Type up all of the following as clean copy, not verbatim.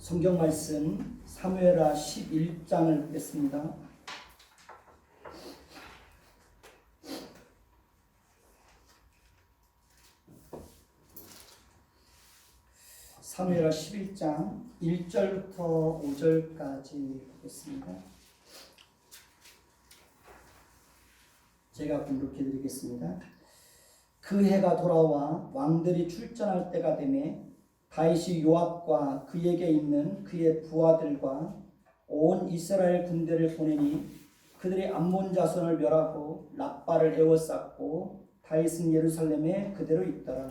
성경 말씀 사무엘하 11장을 보겠습니다. 사무엘하 11장 1절부터 5절까지 보겠습니다. 제가 공독해 드리겠습니다. 그 해가 돌아와 왕들이 출전할 때가 되매 다윗이 요압과 그에게 있는 그의 부하들과 온 이스라엘 군대를 보내니 그들이 암몬 자손을 멸하고 랍바를 에워쌌고 다윗은 예루살렘에 그대로 있더라.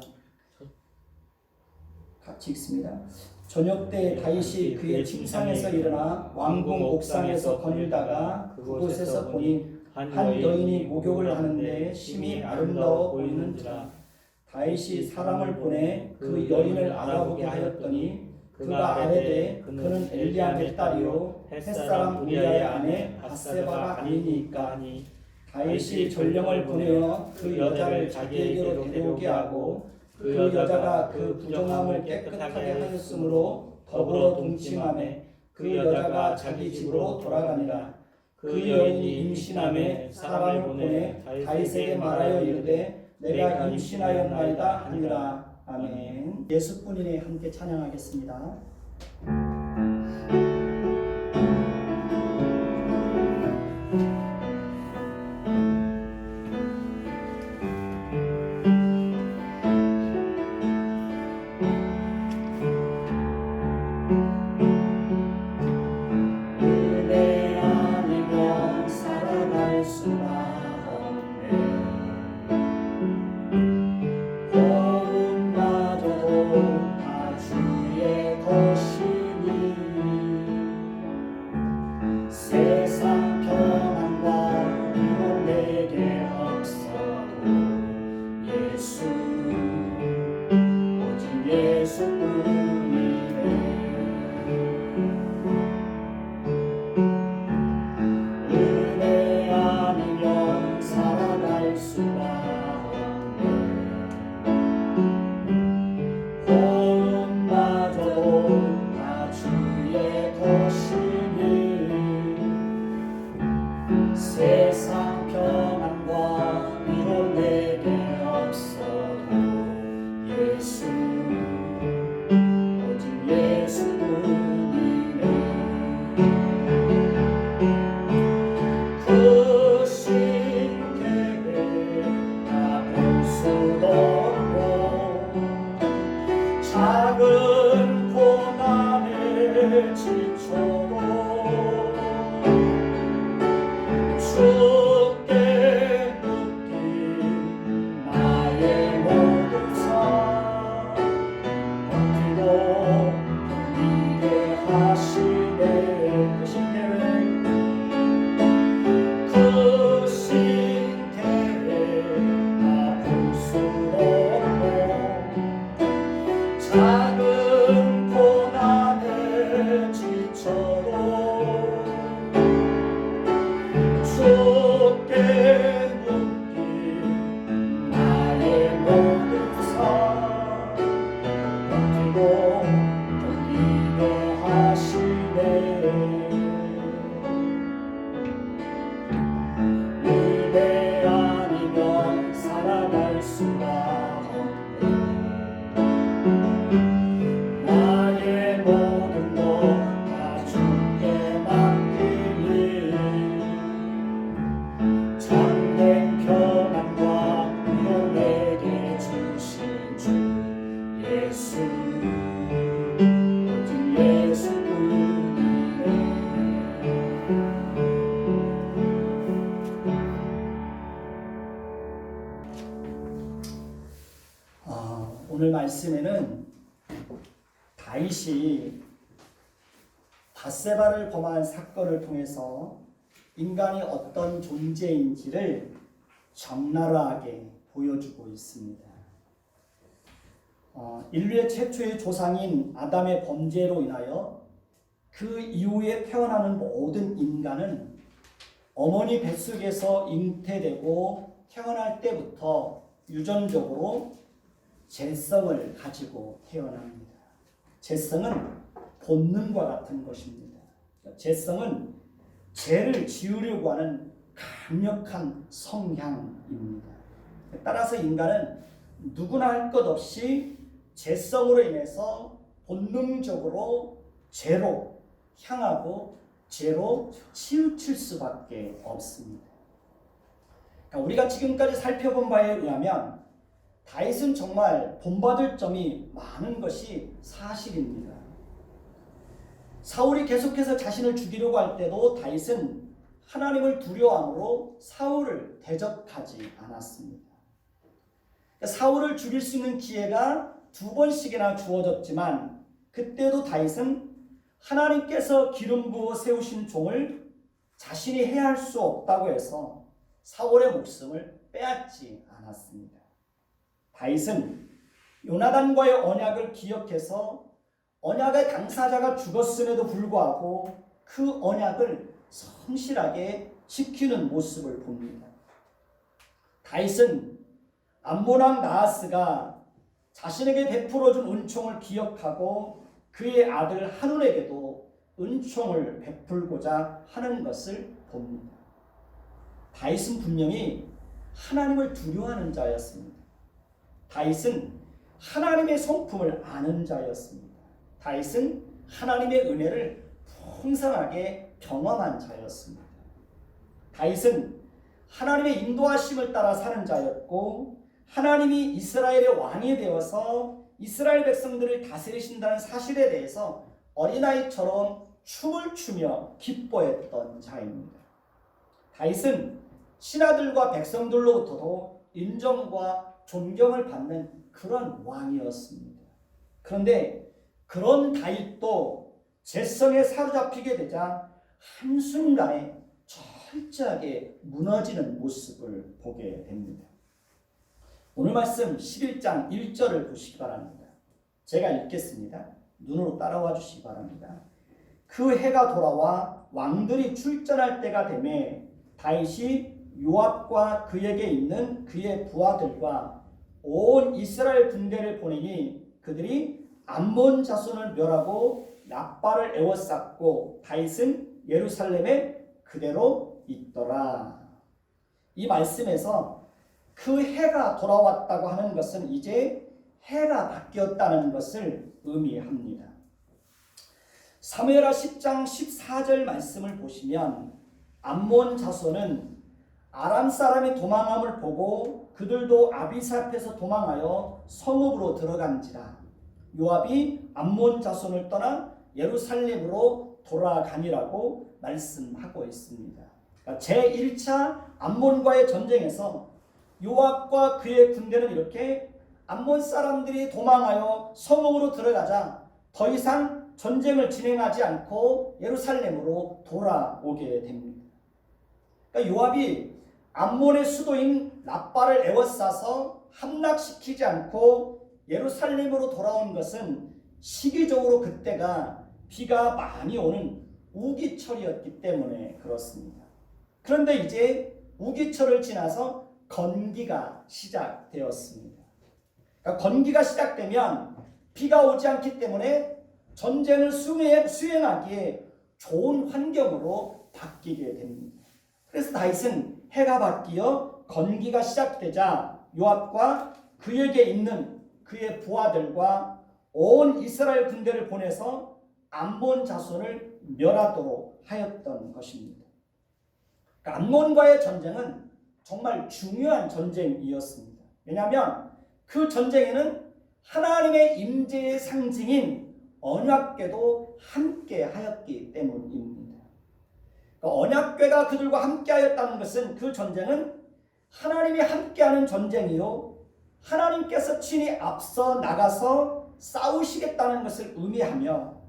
같이 읽습니다. 저녁 때 다윗이 그의 침상에서 일어나 왕궁 옥상에서 거닐다가 그곳에서 보니 한 여인이 목욕을 하는데 심히 아름다워 보이는지라. 다윗이 사람을 보내 그 여인을 알아보게 하였더니 그가 아뢰되 그는 엘리압의 딸이요 햇사람 우리아의 아내 밧세바가 아니니까 하니 다윗이 전령을 보내어 그 여자를 자기에게로 데려오게 하고 그 여자가 그 부정함을 깨끗하게 하였으므로 더불어 동침하매 그 여자가 자기 집으로 돌아가니라. 그 여인이 임신함에 사람을 보내 다윗에게 말하여 이르되 내가 임신하였나이다 하니라. 아멘. 예수뿐이니 함께 찬양하겠습니다. 작은 고난에 지쳐도 주께 묻기 나의 모든 삶 버티고 견디게 하시네. 그 신계획 다 볼 수 없고 작은 고난에 지쳐도 주께 묻기 나의 모든 삶 버티고 견디게 하시네. 은혜 아니면 살아갈 수가 없네. 나의 모든 것 다 주께 맡기니 참된 평안과 위로 내게 주신 주 예수 오직 예수뿐이네. 오늘 말씀에는 다윗이 밧세바를 범한 사건을 통해서 인간이 어떤 존재인지를 적나라하게 보여주고 있습니다. 인류의 최초의 조상인 아담의 범죄로 인하여 그 이후에 태어나는 모든 인간은 어머니 뱃속에서 잉태되고 태어날 때부터 유전적으로 재성을 가지고 태어납니다. 재성은 본능과 같은 것입니다. 죄성은 죄를 지으려고 하는 강력한 성향입니다. 따라서 인간은 누구나 할 것 없이 죄성으로 인해서 본능적으로 죄로 향하고 죄로 치우칠 수밖에 없습니다. 우리가 지금까지 살펴본 바에 의하면 다윗은 정말 본받을 점이 많은 것이 사실입니다. 사울이 계속해서 자신을 죽이려고 할 때도 다윗은 하나님을 두려워함으로 사울을 대적하지 않았습니다. 사울을 죽일 수 있는 기회가 2번씩이나 주어졌지만 그때도 다윗은 하나님께서 기름 부어 세우신 종을 자신이 해할 수 없다고 해서 사울의 목숨을 빼앗지 않았습니다. 다윗은 요나단과의 언약을 기억해서 언약의 당사자가 죽었음에도 불구하고 그 언약을 성실하게 지키는 모습을 봅니다. 다윗은 암몬 왕 나하스가 자신에게 베풀어준 은총을 기억하고 그의 아들 한운에게도 은총을 베풀고자 하는 것을 봅니다. 다윗은 분명히 하나님을 두려워하는 자였습니다. 다윗은 하나님의 성품을 아는 자였습니다. 다윗은 하나님의 은혜를 풍성하게 경험한 자였습니다. 다윗은 하나님의 인도하심을 따라 사는 자였고 하나님이 이스라엘의 왕이 되어서 이스라엘 백성들을 다스리신다는 사실에 대해서 어린아이처럼 춤을 추며 기뻐했던 자입니다. 다윗은 신하들과 백성들로부터도 인정과 존경을 받는 그런 왕이었습니다. 그런데 그런 다윗도 죄성에 사로잡히게 되자 한순간에 철저하게 무너지는 모습을 보게 됩니다. 오늘 말씀 11장 1절을 보시기 바랍니다. 제가 읽겠습니다. 눈으로 따라와 주시기 바랍니다. 그 해가 돌아와 왕들이 출전할 때가 되매 다윗이 요압과 그에게 있는 그의 부하들과 온 이스라엘 군대를 보내니 그들이 암몬 자손을 멸하고 랍바를 에워쌌고 다윗은 예루살렘에 그대로 있더라. 이 말씀에서 그 해가 돌아왔다고 하는 것은 이제 해가 바뀌었다는 것을 의미합니다. 사무엘하 10장 14절 말씀을 보시면 암몬 자손은 아람 사람이 도망함을 보고 그들도 아비스 앞에서 도망하여 성읍으로 들어간지라. 요압이 암몬 자손을 떠나 예루살렘으로 돌아가니라고 말씀하고 있습니다. 제1차 암몬과의 전쟁에서 요압과 그의 군대는 이렇게 암몬 사람들이 도망하여 성읍으로 들어가자 더 이상 전쟁을 진행하지 않고 예루살렘으로 돌아오게 됩니다. 그러니까 요압이 암몬의 수도인 랍바를 에워싸서 함락시키지 않고 예루살렘으로 돌아온 것은 시기적으로 그때가 비가 많이 오는 우기철이었기 때문에 그렇습니다. 그런데 이제 우기철을 지나서 건기가 시작되었습니다. 그러니까 건기가 시작되면 비가 오지 않기 때문에 전쟁을 수행하기에 좋은 환경으로 바뀌게 됩니다. 그래서 다윗은 해가 바뀌어 건기가 시작되자 요압과 그에게 있는 그의 부하들과 온 이스라엘 군대를 보내서 암몬 자손을 멸하도록 하였던 것입니다. 그러니까 암몬과의 전쟁은 정말 중요한 전쟁이었습니다. 왜냐하면 그 전쟁에는 하나님의 임재의 상징인 언약궤도 함께 하였기 때문입니다. 언약궤가 그들과 함께 하였다는 것은 그 전쟁은 하나님이 함께하는 전쟁이요 하나님께서 친히 앞서 나가서 싸우시겠다는 것을 의미하며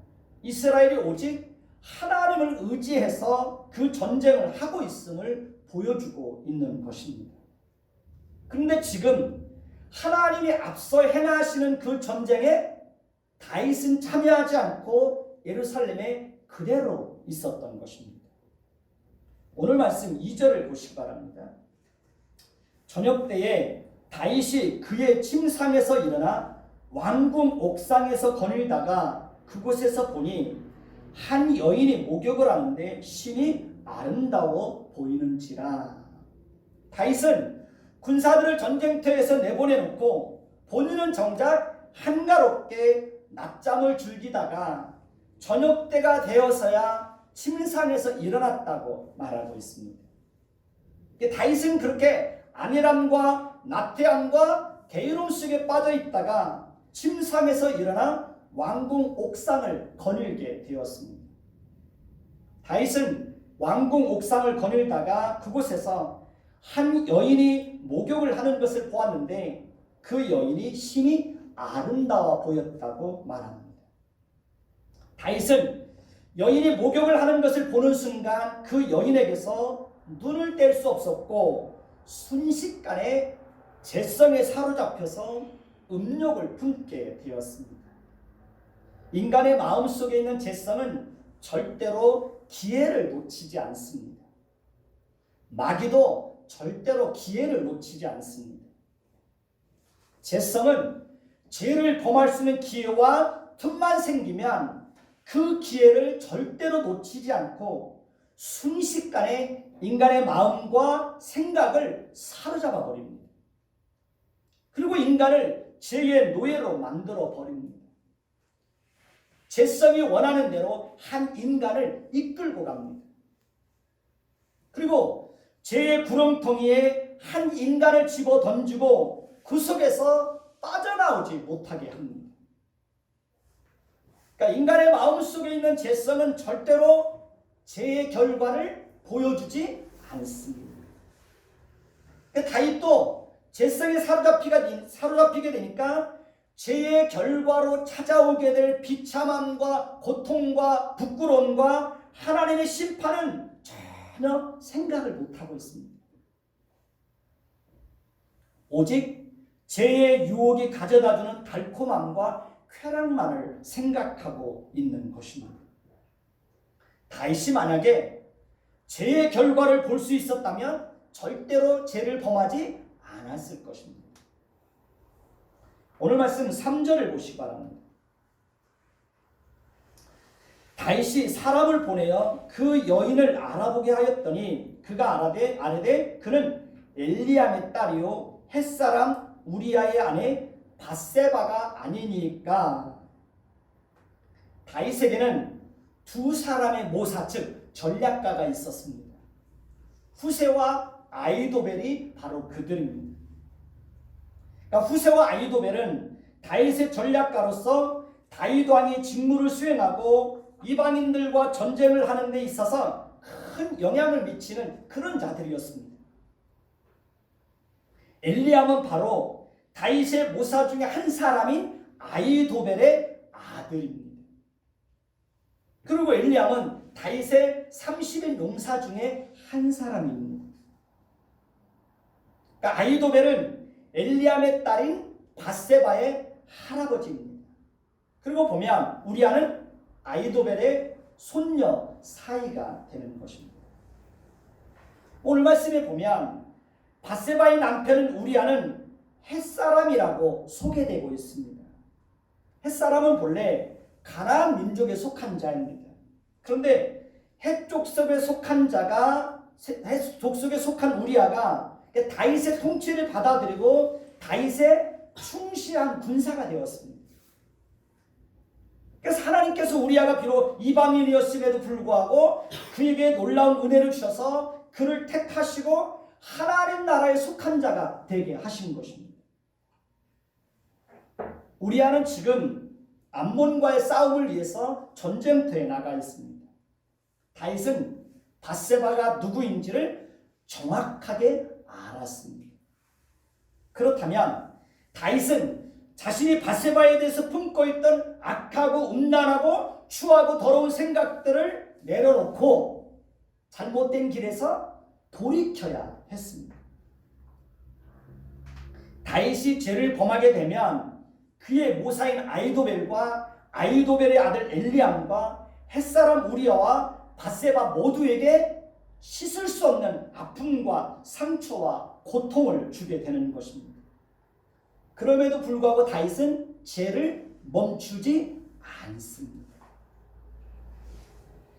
이스라엘이 오직 하나님을 의지해서 그 전쟁을 하고 있음을 보여주고 있는 것입니다. 그런데 지금 하나님이 앞서 행하시는 그 전쟁에 다윗은 참여하지 않고 예루살렘에 그대로 있었던 것입니다. 오늘 말씀 2절을 보시기 바랍니다. 저녁 때에 다윗이 그의 침상에서 일어나 왕궁 옥상에서 거닐다가 그곳에서 보니 한 여인이 목욕을 하는데 심히 아름다워 보이는지라. 다윗은 군사들을 전쟁터에서 내보내놓고 본인은 정작 한가롭게 낮잠을 즐기다가 저녁 때가 되어서야 침상에서 일어났다고 말하고 있습니다. 다윗은 그렇게 안일함과 나태함과 게으름 속에 빠져 있다가 침상에서 일어나 왕궁 옥상을 거닐게 되었습니다. 다윗은 왕궁 옥상을 거닐다가 그곳에서 한 여인이 목욕을 하는 것을 보았는데 그 여인이 심히 아름다워 보였다고 말합니다. 다윗은 여인이 목욕을 하는 것을 보는 순간 그 여인에게서 눈을 뗄 수 없었고 순식간에 재성에 사로잡혀서 음욕을 품게 되었습니다. 인간의 마음속에 있는 재성은 절대로 기회를 놓치지 않습니다. 마귀도 절대로 기회를 놓치지 않습니다. 재성은 죄를 범할 수 있는 기회와 틈만 생기면 그 기회를 절대로 놓치지 않고 순식간에 인간의 마음과 생각을 사로잡아 버립니다. 그리고 인간을 죄의 노예로 만들어 버립니다. 재성이 원하는 대로 한 인간을 이끌고 갑니다. 그리고 죄의 구렁텅이에 한 인간을 집어 던지고 그 속에서 빠져나오지 못하게 합니다. 그러니까 인간의 마음속에 있는 재성은 절대로 죄의 결과를 보여주지 않습니다. 다윗도 재성에 사로잡히게 되니까 죄의 결과로 찾아오게 될 비참함과 고통과 부끄러움과 하나님의 심판은 전혀 생각을 못하고 있습니다. 오직 죄의 유혹이 가져다주는 달콤함과 쾌락만을 생각하고 있는 것입니다. 다윗이 만약에 죄의 결과를 볼 수 있었다면 절대로 죄를 범하지 않았을 것입니다. 오늘 말씀 3절을 보시기 바랍니다. 다윗이 사람을 보내어 그 여인을 알아보게 하였더니 그가 아뢰되 그는 엘리암의 딸이요 햇사람 우리아의 아내 밧세바가 아니니까. 다윗에게는 두 사람의 모사 즉 전략가가 있었습니다. 후세와 아히도벨이 바로 그들입니다. 그러니까 후세와 아히도벨은 다윗의 전략가로서 다윗 왕이 직무를 수행하고 이방인들과 전쟁을 하는 데 있어서 큰 영향을 미치는 그런 자들이었습니다. 엘리암은 바로 다윗의 모사 중에 한 사람인 아히도벨의 아들입니다. 그리고 엘리암은 다윗의 30인 용사 중에 한 사람입니다. 그러니까 아히도벨은 엘리암의 딸인 밧세바의 할아버지입니다. 그리고 보면 우리아는 아히도벨의 손녀 사이가 되는 것입니다. 오늘 말씀에 보면 밧세바의 남편은 우리아는 햇사람이라고 소개되고 있습니다. 햇사람은 본래 가나안 민족에 속한 자입니다. 그런데 헷 족속에 속한 자가 헷 족속에 속한 우리아가 다윗의 통치를 받아들이고 다윗의 충실한 군사가 되었습니다. 그래서 하나님께서 우리아가 비록 이방인이었음에도 불구하고 그에게 놀라운 은혜를 주셔서 그를 택하시고 하나님 나라에 속한 자가 되게 하신 것입니다. 우리아는 지금 암몬과의 싸움을 위해서 전쟁터에 나가 있습니다. 다윗은 밧세바가 누구인지를 정확하게 알았습니다. 그렇다면 다윗은 자신이 밧세바에 대해서 품고 있던 악하고 음란하고 추하고 더러운 생각들을 내려놓고 잘못된 길에서 돌이켜야 했습니다. 다윗이 죄를 범하게 되면 그의 모사인 아히도벨과 아히도벨의 아들 엘리암과 햇사람 우리아와 밧세바 모두에게 씻을 수 없는 아픔과 상처와 고통을 주게 되는 것입니다. 그럼에도 불구하고 다윗은 죄를 멈추지 않습니다.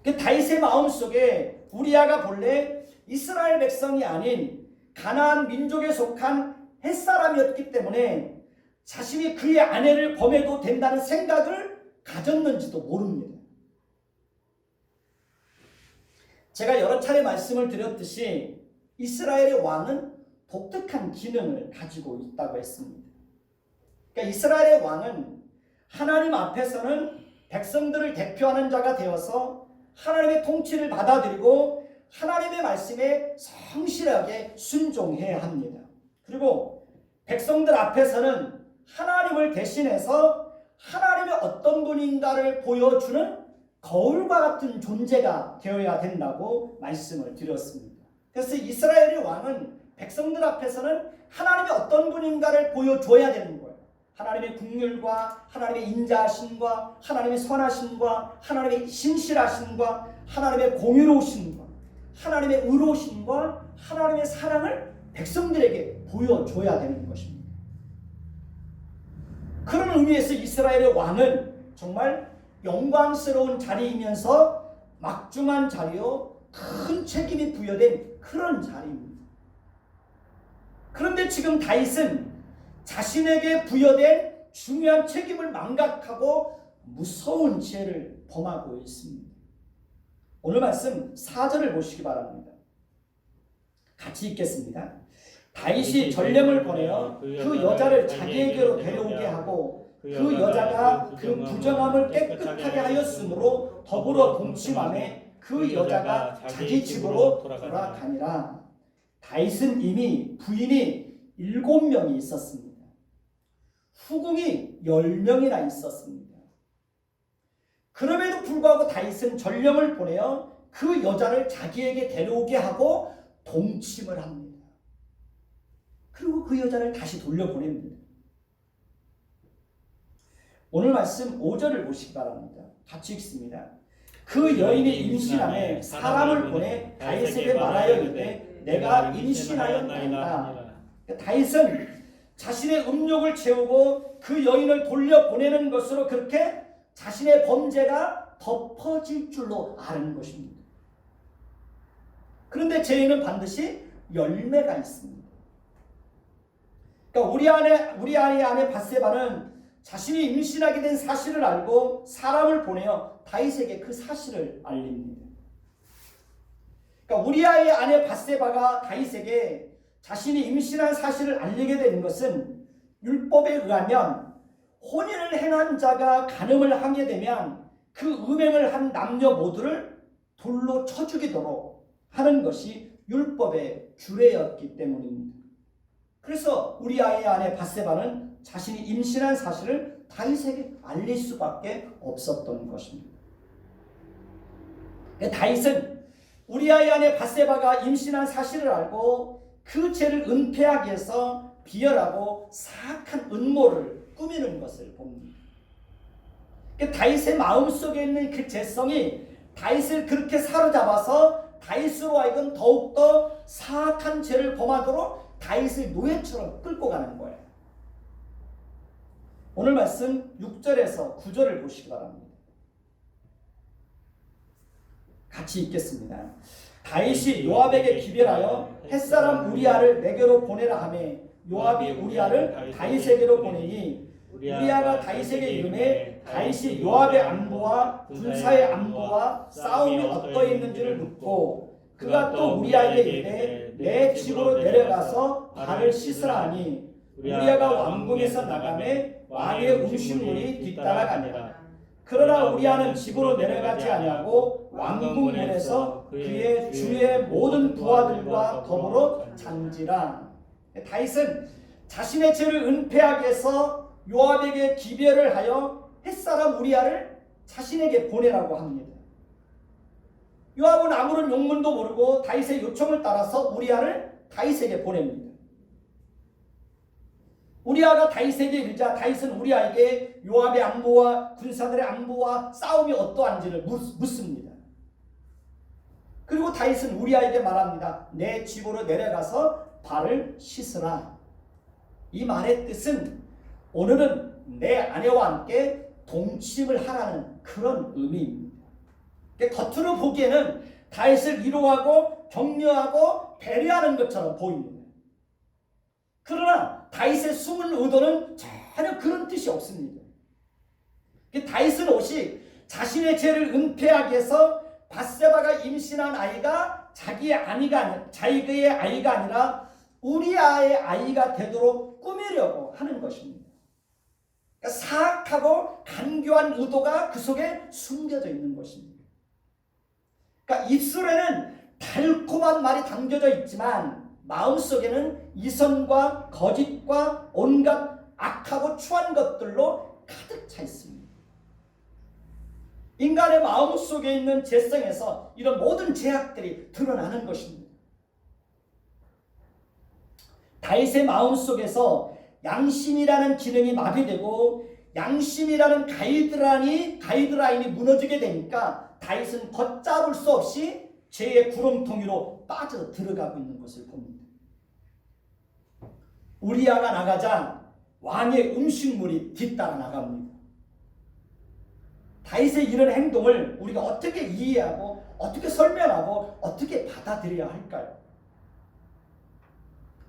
그 다윗의 마음속에 우리아가 본래 이스라엘 백성이 아닌 가나안 민족에 속한 햇사람이었기 때문에 자신이 그의 아내를 범해도 된다는 생각을 가졌는지도 모릅니다. 제가 여러 차례 말씀을 드렸듯이 이스라엘의 왕은 독특한 기능을 가지고 있다고 했습니다. 그러니까 이스라엘의 왕은 하나님 앞에서는 백성들을 대표하는 자가 되어서 하나님의 통치를 받아들이고 하나님의 말씀에 성실하게 순종해야 합니다. 그리고 백성들 앞에서는 하나님을 대신해서 하나님의 어떤 분인가를 보여주는 거울과 같은 존재가 되어야 된다고 말씀을 드렸습니다. 그래서 이스라엘의 왕은 백성들 앞에서는 하나님의 어떤 분인가를 보여줘야 되는 거예요. 하나님의 긍휼과 하나님의 인자하심과 하나님의 선하심과 하나님의 신실하심과 하나님의 공의로우심과 하나님의 의로우심과 하나님의 사랑을 백성들에게 보여줘야 되는 것입니다. 그런 의미에서 이스라엘의 왕은 정말 영광스러운 자리이면서 막중한 자리요 큰 책임이 부여된 그런 자리입니다. 그런데 지금 다윗은 자신에게 부여된 중요한 책임을 망각하고 무서운 죄를 범하고 있습니다. 오늘 말씀 4절을 보시기 바랍니다. 같이 읽겠습니다. 다윗이 전령을 보내어 그 여자를 자기에게로 데려오게 하고 그 여자가 그 부정함을 깨끗하게 하였으므로 더불어 동침하매 그 여자가 자기 집으로 돌아가니라. 다윗은 이미 부인이 7명이 있었습니다. 후궁이 10명이나 있었습니다. 그럼에도 불구하고 다윗은 전령을 보내어 그 여자를 자기에게 데려오게 하고 동침을 합니다. 그리고 그 여자를 다시 돌려보냅니다. 오늘 말씀 5절을 보시기 바랍니다. 같이 읽습니다. 그 여인이 임신함에 사람을 보내 다윗에게 말하여 이르되 내가 임신하였나이다. 다윗은 자신의 음욕을 채우고 그 여인을 돌려보내는 것으로 그렇게 자신의 범죄가 덮어질 줄로 아는 것입니다. 그런데 죄인은 반드시 열매가 있습니다. 그러니까 우리 아내 밧세바는 자신이 임신하게 된 사실을 알고 사람을 보내어 다윗에게 그 사실을 알립니다. 그러니까 우리아의 아내 밧세바가 다윗에게 자신이 임신한 사실을 알리게 되는 것은 율법에 의하면 혼인을 행한 자가 간음을 하게 되면 그 음행을 한 남녀 모두를 돌로 쳐 죽이도록 하는 것이 율법의 규례였기 때문입니다. 그래서 우리아의 아내 밧세바는 자신이 임신한 사실을 다윗에게 알릴 수밖에 없었던 것입니다. 다윗은 우리아의 아내 밧세바가 임신한 사실을 알고 그 죄를 은폐하기 위해서 비열하고 사악한 음모를 꾸미는 것을 봅니다. 다윗의 마음속에 있는 그 죄성이 다윗을 그렇게 사로잡아서 다윗으로 하여금 더욱더 사악한 죄를 범하도록 다윗을 노예처럼 끌고 가는 거예요. 오늘 말씀 6절에서 9절을 보시기 바랍니다. 같이 읽겠습니다. 다윗이 요압에게 기별하여 햇사람 우리아를 내게로 보내라 하매 요압이 우리아를 다윗에게로 보내니 우리아가 다윗에게 이르매 다윗이 요압의 안보와 군사의 안보와 싸움이 어떠해 있는지를 묻고 그가 또 우리아에게 이르되 내 집으로 내려가서 발을 씻으라 하니 우리아가 왕궁에서 나가매 왕의 음식물이 뒤따라가니라. 그러나 우리아는 집으로 내려가지 아니하고 왕궁 문에서 그의 주의 모든 부하들과 더불어 잔지라. 다윗은 자신의 죄를 은폐하기 위해서 요압에게 기별을 하여 햇사람 우리아를 자신에게 보내라고 합니다. 요압은 아무런 용문도 모르고 다윗의 요청을 따라서 우리아를 다윗에게 보냅니다. 우리아가 다윗에게 이르자 다윗은 우리아에게 요압의 안보와 군사들의 안보와 싸움이 어떠한지를 묻습니다. 그리고 다윗은 우리아에게 말합니다. 내 집으로 내려가서 발을 씻으라. 이 말의 뜻은 오늘은 내 아내와 함께 동침을 하라는 그런 의미입니다. 겉으로 보기에는 다윗을 위로하고 격려하고 배려하는 것처럼 보입니다. 그러나 다윗의 숨은 의도는 전혀 그런 뜻이 없습니다. 다윗은 오직 자신의 죄를 은폐하기 위해서 밧세바가 임신한 아이가 자기의 아이가 아니라 우리아의 아이가 되도록 꾸미려고 하는 것입니다. 그러니까 사악하고 간교한 의도가 그 속에 숨겨져 있는 것입니다. 그러니까 입술에는 달콤한 말이 담겨져 있지만 마음속에는 이선과 거짓과 온갖 악하고 추한 것들로 가득 차 있습니다. 인간의 마음속에 있는 죄성에서 이런 모든 죄악들이 드러나는 것입니다. 다윗의 마음속에서 양심이라는 기능이 마비되고 양심이라는 가이드라인이 무너지게 되니까 다윗은 걷잡을 수 없이 죄의 구렁텅이로 빠져 들어가고 있는 것을 봅니다. 우리아가 나가자 왕의 음식물이 뒤따라 나갑니다. 다윗의 이런 행동을 우리가 어떻게 이해하고 어떻게 설명하고 어떻게 받아들여야 할까요?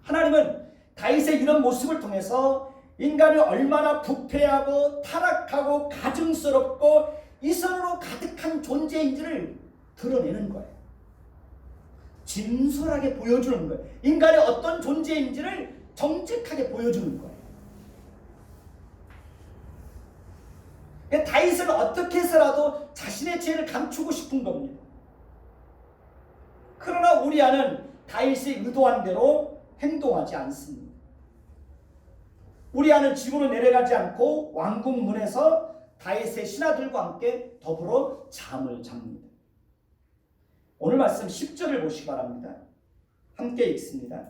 하나님은 다윗의 이런 모습을 통해서 인간이 얼마나 부패하고 타락하고 가증스럽고 이선으로 가득한 존재인지를 드러내는 거예요. 진솔하게 보여주는 거예요. 인간이 어떤 존재인지를 정직하게 보여주는 거예요. 다윗은 어떻게 해서라도 자신의 죄를 감추고 싶은 겁니다. 그러나 우리아는 다윗이 의도한 대로 행동하지 않습니다. 우리아는 집으로 내려가지 않고 왕궁 문에서 다윗의 신하들과 함께 더불어 잠을 잡니다. 오늘 말씀 10절을 보시기 바랍니다. 함께 읽습니다.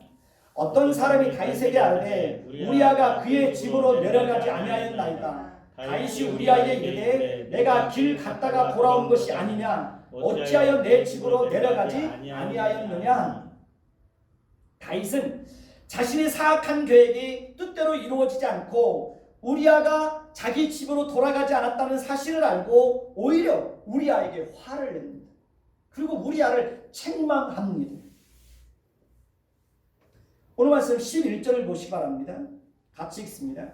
어떤 사람이 다윗에게 아뢰되 우리아가 그의 집으로 내려가지 아니하였나이다. 다윗이 우리아에게 이르되 내가 길 갔다가 돌아온 것이 아니냐 어찌하여 내 집으로 내려가지 아니하였느냐. 다윗은 자신의 사악한 계획이 뜻대로 이루어지지 않고 우리아가 자기 집으로 돌아가지 않았다는 사실을 알고 오히려 우리아에게 화를 냅니다. 그리고 우리아를 책망합니다. 오늘 말씀 11절을 보시기 바랍니다. 같이 읽습니다.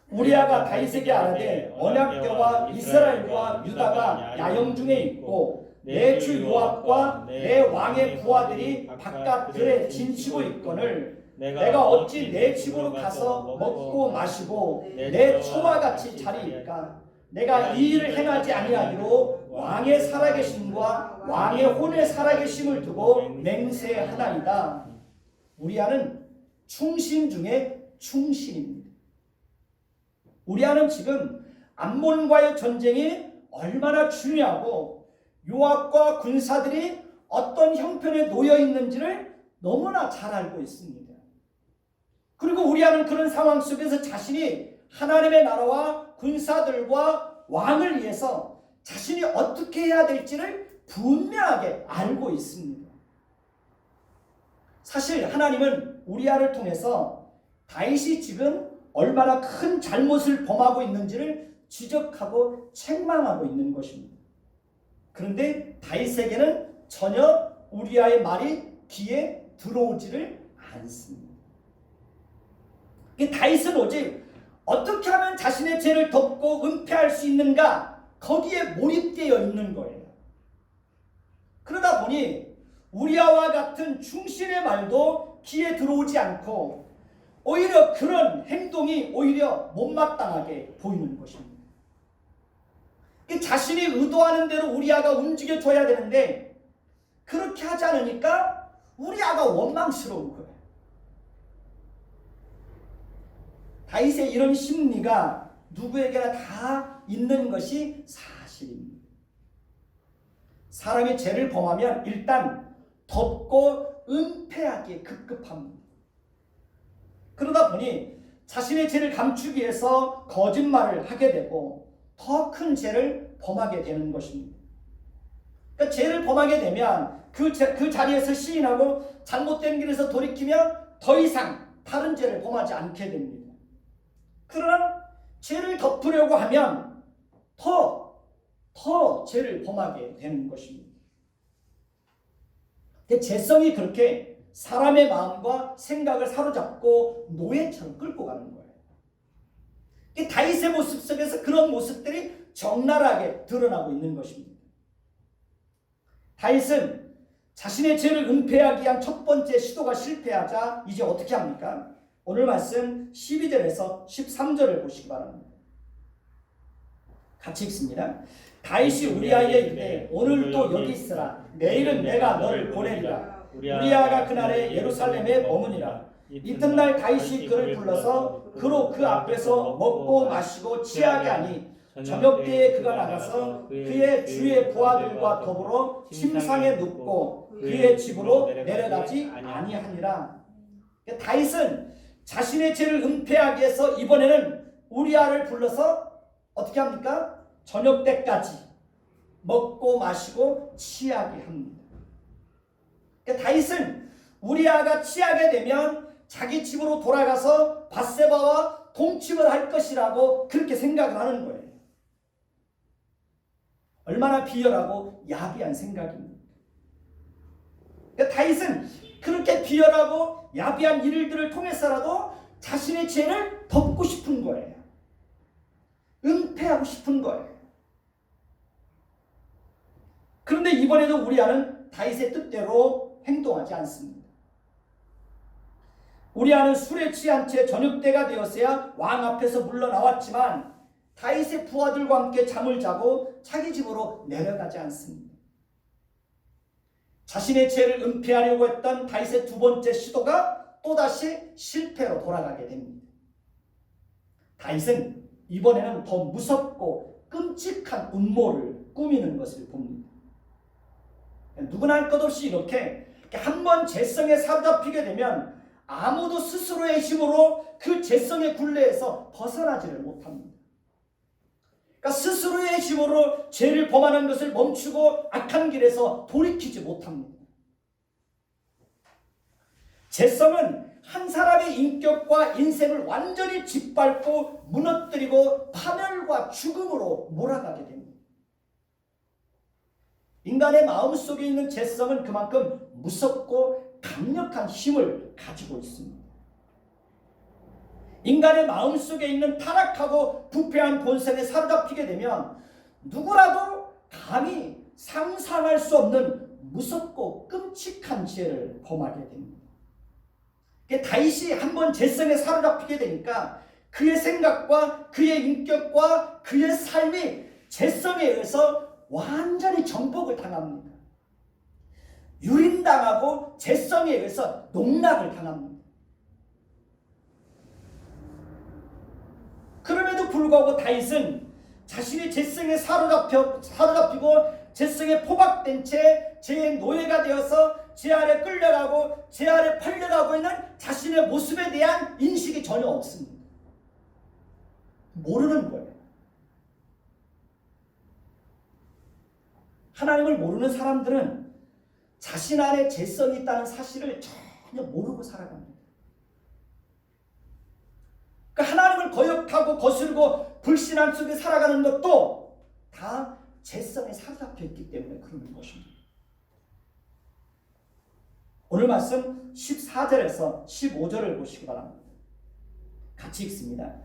우리아가 다윗에게 아뢰되 언약궤와 이스라엘과 유다가 야영 중에 있고 내 주 요압과 내 왕의 부하들이 바깥 들에 진치고 있거늘 내가 어찌 내 집으로 가서 먹고 마시고 내 처와 같이 자리일까? 내가 이 일을 행하지 아니하기로 왕의 살아계심과 왕의 혼의 살아계심을 두고 맹세하나이다. 우리아는 충신 중에 충신입니다. 우리아는 지금 암몬과의 전쟁이 얼마나 중요하고 요압과 군사들이 어떤 형편에 놓여 있는지를 너무나 잘 알고 있습니다. 그리고 우리아는 그런 상황 속에서 자신이 하나님의 나라와 군사들과 왕을 위해서 자신이 어떻게 해야 될지를 분명하게 알고 있습니다. 사실 하나님은 우리아를 통해서 다윗이 지금 얼마나 큰 잘못을 범하고 있는지를 지적하고 책망하고 있는 것입니다. 그런데 다윗에게는 전혀 우리아의 말이 귀에 들어오지를 않습니다. 다윗은 오직 어떻게 하면 자신의 죄를 덮고 은폐할 수 있는가 거기에 몰입되어 있는 거예요. 그러다 보니 우리아와 같은 충신의 말도 귀에 들어오지 않고 오히려 그런 행동이 오히려 못마땅하게 보이는 것입니다. 자신이 의도하는 대로 우리아가 움직여줘야 되는데 그렇게 하지 않으니까 우리아가 원망스러운 거예요. 다윗의 이런 심리가 누구에게나 다 있는 것이 사실입니다. 사람이 죄를 범하면 일단 덮고 은폐하기에 급급합니다. 그러다 보니 자신의 죄를 감추기 위해서 거짓말을 하게 되고 더 큰 죄를 범하게 되는 것입니다. 그러니까 죄를 범하게 되면 그 자리에서 시인하고 잘못된 길에서 돌이키면 더 이상 다른 죄를 범하지 않게 됩니다. 그러나 죄를 덮으려고 하면 더 죄를 범하게 되는 것입니다. 죄성이 그렇게 사람의 마음과 생각을 사로잡고 노예처럼 끌고 가는 거예요. 다윗의 모습 속에서 그런 모습들이 적나라하게 드러나고 있는 것입니다. 다윗은 자신의 죄를 은폐하기 위한 첫 번째 시도가 실패하자 이제 어떻게 합니까? 오늘 말씀 12절에서 13절을 보시기 바랍니다. 같이 읽습니다. 다윗이 우리아에게 이르되 오늘 또 여기 있으라. 내일은 내가 너를 보내리라. 우리아가 그날에 예루살렘에 머무니라. 이튿날 다윗이 그를 불러서 그로 그 앞에서 먹고 마시고 취하게 하니 저녁 때에 그가 나가서 그의 주의 부하들과 더불어 침상에 눕고 그의 집으로 내려가지 아니하니라. 다윗은 자신의 죄를 은폐하기 위해서 이번에는 우리아를 불러서 어떻게 합니까? 저녁 때까지 먹고 마시고 취하게 합니다. 다윗은 우리아가 취하게 되면 자기 집으로 돌아가서 밧세바와 동침을 할 것이라고 그렇게 생각을 하는 거예요. 얼마나 비열하고 야비한 생각입니다. 다윗은 그렇게 비열하고 야비한 일들을 통해서라도 자신의 죄를 덮고 싶은 거예요. 은폐하고 싶은 거예요. 그런데 이번에도 우리아는 다윗의 뜻대로 행동하지 않습니다. 우리아는 술에 취한 채 저녁 때가 되었어야 왕 앞에서 물러나왔지만 다윗의 부하들과 함께 잠을 자고 자기 집으로 내려가지 않습니다. 자신의 죄를 은폐하려고 했던 다윗의 두 번째 시도가 또다시 실패로 돌아가게 됩니다. 다윗은 이번에는 더 무섭고 끔찍한 음모를 꾸미는 것을 봅니다. 누구나 할 것 없이 이렇게 한번 죄성에 사로잡히게 되면 아무도 스스로의 힘으로 그 죄성의 굴레에서 벗어나지를 못합니다. 그러니까 스스로의 힘으로 죄를 범하는 것을 멈추고 악한 길에서 돌이키지 못합니다. 죄성은 한 사람의 인격과 인생을 완전히 짓밟고 무너뜨리고 파멸과 죽음으로 몰아가게 됩니다. 인간의 마음속에 있는 죄성은 그만큼 무섭고 강력한 힘을 가지고 있습니다. 인간의 마음속에 있는 타락하고 부패한 본성에 사로잡히게 되면 누구라도 감히 상상할 수 없는 무섭고 끔찍한 죄를 범하게 됩니다. 다윗이 한번 죄성에 사로잡히게 되니까 그의 생각과 그의 인격과 그의 삶이 죄성에 의해서 완전히 정복을 당합니다. 유린당하고 죄성에 의해서 농락을 당합니다. 그럼에도 불구하고 다윗은 자신의 죄성에 사로잡히고 죄성에 포박된 채 죄의 노예가 되어서 죄 아래 끌려가고 죄 아래 팔려가고 있는 자신의 모습에 대한 인식이 전혀 없습니다. 모르는 거예요. 하나님을 모르는 사람들은 자신 안에 죄성이 있다는 사실을 전혀 모르고 살아갑니다. 그러니까 하나님을 거역하고 거스르고 불신앙 속에 살아가는 것도 다 죄성에 사로잡혀 있기 때문에 그러는 것입니다. 오늘 말씀 14절에서 15절을 보시기 바랍니다. 같이 읽습니다.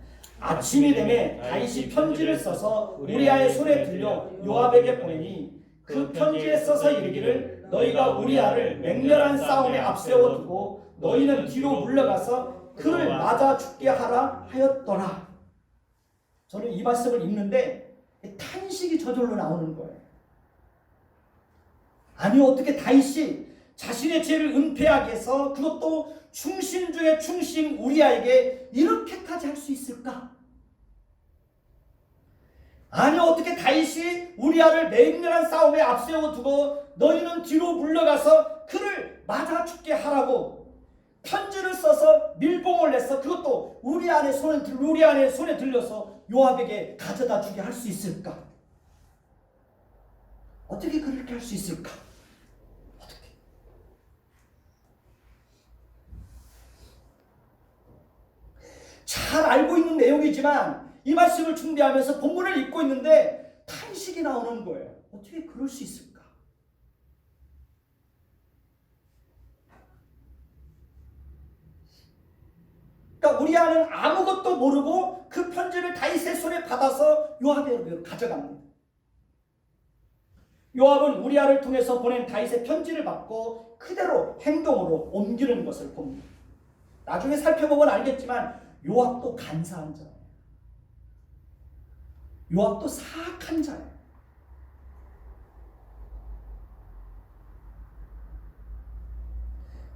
아침이 되매 다윗이 편지를 써서 우리아의 손에 들려 요압에게 보내니 그 편지에 써서 이르기를 너희가 우리아를 맹렬한 싸움에 앞세워 두고 너희는 뒤로 물러가서 그를 맞아 죽게 하라 하였더라. 저는 이 말씀을 읽는데 탄식이 저절로 나오는 거예요. 아니 어떻게 다윗이 자신의 죄를 은폐하기 위해서 그것도 충신 중에 충신 우리아에게 이렇게까지 할 수 있을까? 아니 어떻게 다윗이 우리아를 맹렬한 싸움에 앞세워 두고 너희는 뒤로 물러가서 그를 맞아 죽게 하라고 편지를 써서 밀봉을 해서 그것도 우리아의 손에 들려서 요압에게 가져다 주게 할 수 있을까? 어떻게 그렇게 할 수 있을까? 어떻게? 잘 알고 있는 내용이지만 이 말씀을 준비하면서 본문을 읽고 있는데 탄식이 나오는 거예요. 어떻게 그럴 수 있을까? 그러니까 우리아는 아무것도 모르고 그 편지를 다윗의 손에 받아서 요압에게로 가져갑니다. 요압은 우리아를 통해서 보낸 다윗의 편지를 받고 그대로 행동으로 옮기는 것을 봅니다. 나중에 살펴보면 알겠지만 요압도 간사한 자예요. 요압도 사악한 자예요.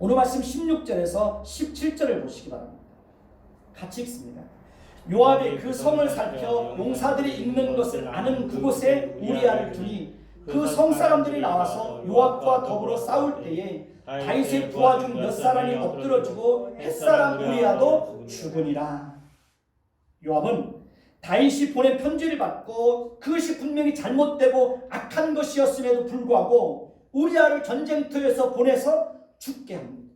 오늘 말씀 16절에서 17절을 보시기 바랍니다. 같이 읽습니다. 요압이 그 성을 살펴 용사들이 있는 것을 아는 그곳에 우리아를 두니 그 성 사람들이 나와서 요압과 더불어 싸울 때에 다윗의 부하 중 몇 사람이 엎드러지고 햇사람 우리아도 죽으니라. 요압은 다윗이 보낸 편지를 받고 그것이 분명히 잘못되고 악한 것이었음에도 불구하고 우리아를 전쟁터에서 보내서 죽게 합니다.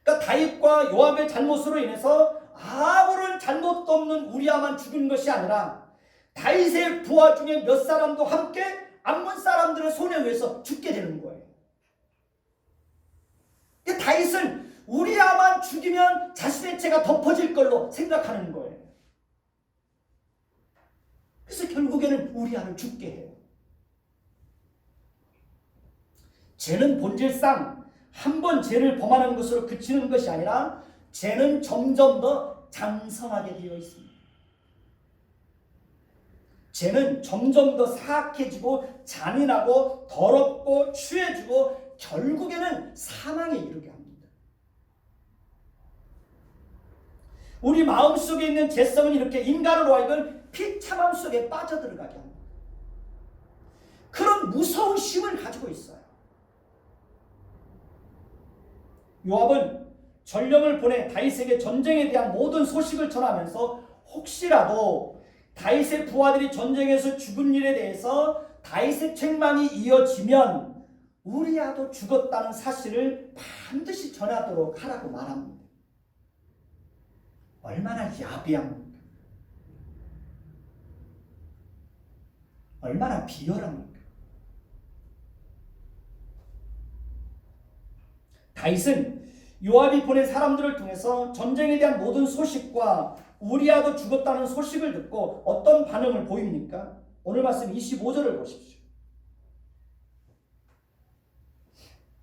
그러니까 다윗과 요압의 잘못으로 인해서 아무런 잘못도 없는 우리아만 죽은 것이 아니라 다윗의 부하 중에 몇 사람도 함께 암몬 사람들의 손에 의해서 죽게 되는 거예요. 다윗은 우리아만 죽이면 자신의 죄가 덮어질 걸로 생각하는 거예요. 그래서 결국에는 우리아를 죽게 해요. 죄는 본질상 한 번 죄를 범하는 것으로 그치는 것이 아니라 죄는 점점 더 장성하게 되어 있습니다. 죄는 점점 더 사악해지고 잔인하고 더럽고 추해지고 결국에는 사망에 이르게 합니다. 우리 마음속에 있는 죄성은 이렇게 인간으로 하여금 비참함 속에 빠져들어가게 합니다. 그런 무서운 힘을 가지고 있어요. 요압은 전령을 보내 다윗에게 전쟁에 대한 모든 소식을 전하면서 혹시라도 다윗의 부하들이 전쟁에서 죽은 일에 대해서 다윗의 책망이 이어지면 우리아도 죽었다는 사실을 반드시 전하도록 하라고 말합니다. 얼마나 야비합니까? 얼마나 비열합니까? 다윗은 요압이 보낸 사람들을 통해서 전쟁에 대한 모든 소식과 우리아도 죽었다는 소식을 듣고 어떤 반응을 보입니까? 오늘 말씀 25절을 보십시오.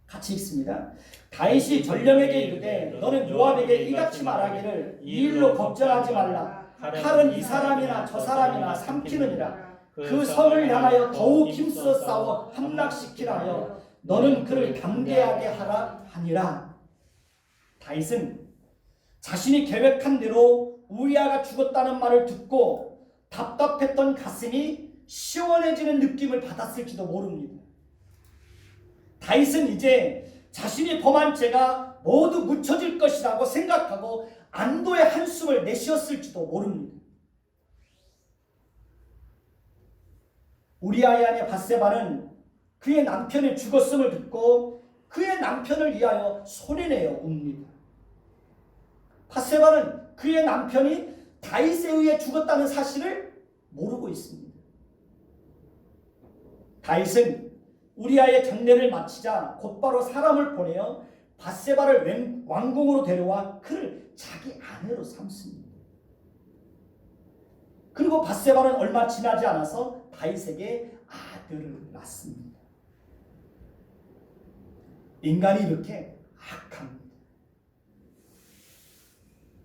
같이 읽습니다. 다윗이 전령에게 이르되 너는 요압에게 이같이 말하기를 이 일로 걱정하지 말라. 칼은 이 사람이나 저 사람이나 삼키느니라. 그 성을 향하여 더욱 힘써 싸워 함락시키라 하여 너는 그를 담대하게 하라 하니라. 다윗은 자신이 계획한 대로 우리아가 죽었다는 말을 듣고 답답했던 가슴이 시원해지는 느낌을 받았을지도 모릅니다. 다윗은 이제 자신이 범한 죄가 모두 묻혀질 것이라고 생각하고 안도의 한숨을 내쉬었을지도 모릅니다. 우리아의 아내 밧세바는 그의 남편이 죽었음을 듣고 그의 남편을 위하여 소리내어 웁니다. 밧세바는 그의 남편이 다윗에 의해 죽었다는 사실을 모르고 있습니다. 다윗은 우리아의 장례를 마치자 곧바로 사람을 보내어 밧세바를 왕궁으로 데려와 그를 자기 아내로 삼습니다. 그리고 밧세바는 얼마 지나지 않아서 다윗에게 아들을 낳습니다. 인간이 이렇게 악합니다.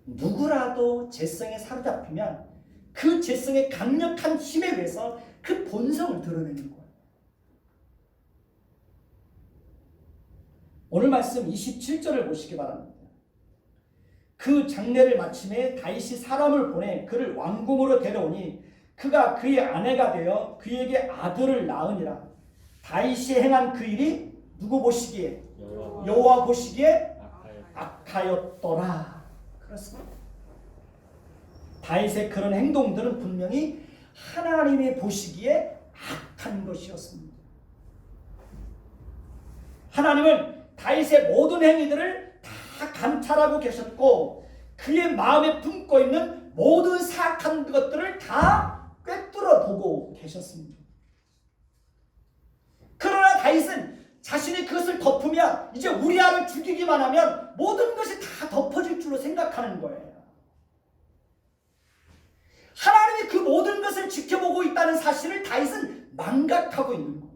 누구라도 죄성에 사로잡히면 그 죄성의 강력한 힘에 의해서 그 본성을 드러내는 거예요. 오늘 말씀 27절을 보시기 바랍니다. 그 장례를 마침에 다윗이 사람을 보내 그를 왕궁으로 데려오니 그가 그의 아내가 되어 그에게 아들을 낳으니라. 다윗이 행한 그 일이 누구 보시기에? 여호와 보시기에 악하였더라. 그렇습니다. 다윗의 그런 행동들은 분명히 하나님이 보시기에 악한 것이었습니다. 하나님은 다윗의 모든 행위들을 다 감찰하고 계셨고 그의 마음에 품고 있는 모든 사악한 것들을 다 꿰뚫어 보고 계셨습니다. 그러나 다윗은 자신이 그것을 덮으면 이제 우리아를 죽이기만 하면 모든 것이 다 덮어질 줄로 생각하는 거예요. 하나님이 그 모든 것을 지켜보고 있다는 사실을 다윗은 망각하고 있는 거예요.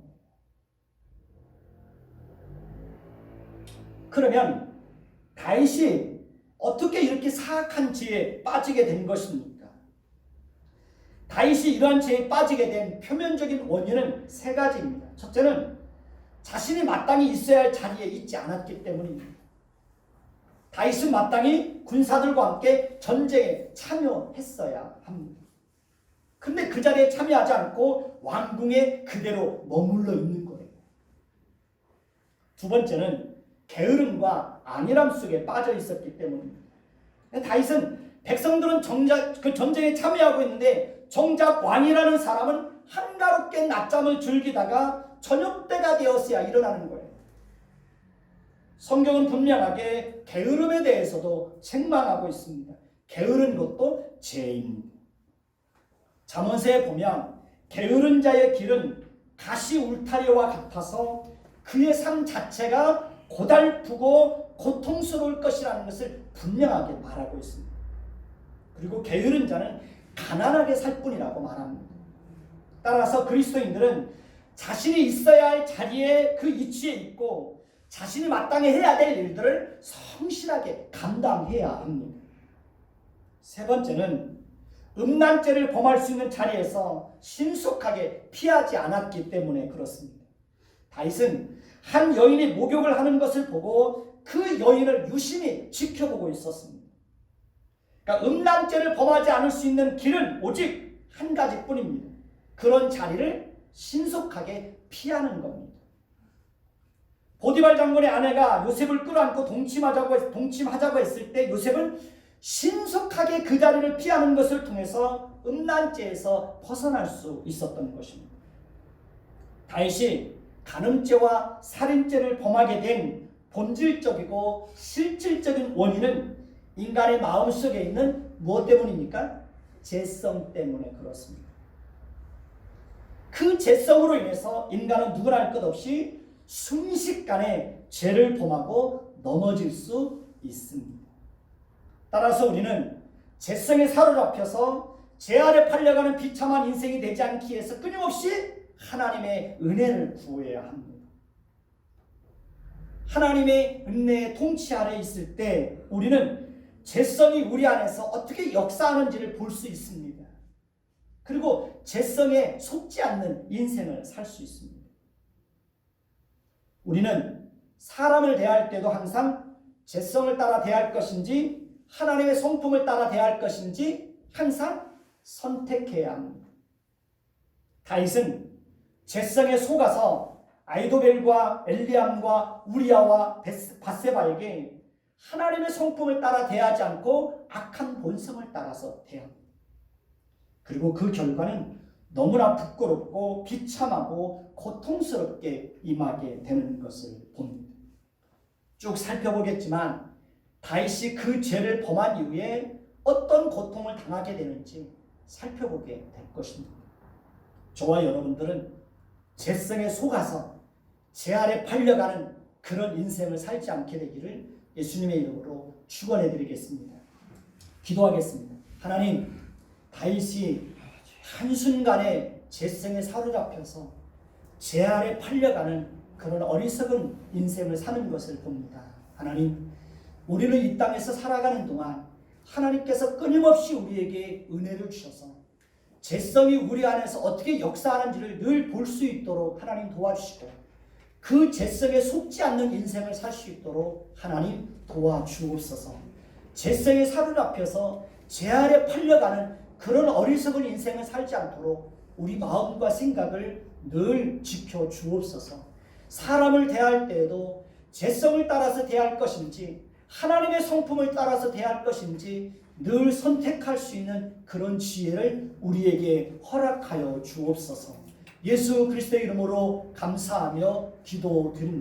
그러면 다윗이 어떻게 이렇게 사악한 죄에 빠지게 된 것입니까? 다윗이 이러한 죄에 빠지게 된 표면적인 원인은 세 가지입니다. 첫째는 자신이 마땅히 있어야 할 자리에 있지 않았기 때문입니다. 다윗은 마땅히 군사들과 함께 전쟁에 참여했어야 합니다. 근데 그 자리에 참여하지 않고 왕궁에 그대로 머물러 있는 거예요. 두 번째는 게으름과 안일함 속에 빠져 있었기 때문입니다. 다윗은 백성들은 정작 그 전쟁에 참여하고 있는데 정작 왕이라는 사람은 한가롭게 낮잠을 즐기다가 저녁 때가 되었어야 일어나는 거예요. 성경은 분명하게 게으름에 대해서도 책망하고 있습니다. 게으른 것도 죄입니다. 잠언서에 보면 게으른 자의 길은 가시 울타리와 같아서 그의 삶 자체가 고달프고 고통스러울 것이라는 것을 분명하게 말하고 있습니다. 그리고 게으른 자는 가난하게 살 뿐이라고 말합니다. 따라서 그리스도인들은 자신이 있어야 할 자리에 그 위치에 있고 자신이 마땅히 해야 될 일들을 성실하게 감당해야 합니다. 세 번째는 음란죄를 범할 수 있는 자리에서 신속하게 피하지 않았기 때문에 그렇습니다. 다윗은 한 여인이 목욕을 하는 것을 보고 그 여인을 유심히 지켜보고 있었습니다. 그러니까 음란죄를 범하지 않을 수 있는 길은 오직 한 가지뿐입니다. 그런 자리를 신속하게 피하는 겁니다. 보디발 장군의 아내가 요셉을 끌어안고 동침하자고 했을 때 요셉은 신속하게 그 자리를 피하는 것을 통해서 음란죄에서 벗어날 수 있었던 것입니다. 다윗이 간음죄와 살인죄를 범하게 된 본질적이고 실질적인 원인은 인간의 마음속에 있는 무엇 때문입니까? 죄성 때문에 그렇습니다. 그 죄성으로 인해서 인간은 누구나 할 것 없이 순식간에 죄를 범하고 넘어질 수 있습니다. 따라서 우리는 죄성에 사로잡혀서 죄 아래 팔려가는 비참한 인생이 되지 않기 위해서 끊임없이 하나님의 은혜를 구해야 합니다. 하나님의 은혜의 통치 아래 있을 때 우리는 죄성이 우리 안에서 어떻게 역사하는지를 볼 수 있습니다. 그리고 죄성에 속지 않는 인생을 살 수 있습니다. 우리는 사람을 대할 때도 항상 죄성을 따라 대할 것인지 하나님의 성품을 따라 대할 것인지 항상 선택해야 합니다. 다윗은 죄성에 속아서 아이도벨과 엘리암과 우리아와 밧세바에게 하나님의 성품을 따라 대하지 않고 악한 본성을 따라서 대합니다. 그리고 그 결과는 너무나 부끄럽고 비참하고 고통스럽게 임하게 되는 것을 봅니다. 쭉 살펴보겠지만 다윗이 그 죄를 범한 이후에 어떤 고통을 당하게 되는지 살펴보게 될 것입니다. 저와 여러분들은 죄성에 속아서 죄 아래 팔려가는 그런 인생을 살지 않게 되기를 예수님의 이름으로 축원해 드리겠습니다. 기도하겠습니다. 하나님, 다윗이 한순간에 죄성에 사로잡혀서 죄 아래 팔려가는 그런 어리석은 인생을 사는 것을 봅니다. 하나님, 우리는 이 땅에서 살아가는 동안 하나님께서 끊임없이 우리에게 은혜를 주셔서 죄성이 우리 안에서 어떻게 역사하는지를 늘 볼 수 있도록 하나님 도와주시고 그 죄성에 속지 않는 인생을 살 수 있도록 하나님 도와주옵소서. 죄성에 사로잡혀서 죄 아래 팔려가는 그런 어리석은 인생을 살지 않도록 우리 마음과 생각을 늘 지켜주옵소서. 사람을 대할 때에도 죄성을 따라서 대할 것인지 하나님의 성품을 따라서 대할 것인지 늘 선택할 수 있는 그런 지혜를 우리에게 허락하여 주옵소서. 예수 그리스도의 이름으로 감사하며 기도드립니다.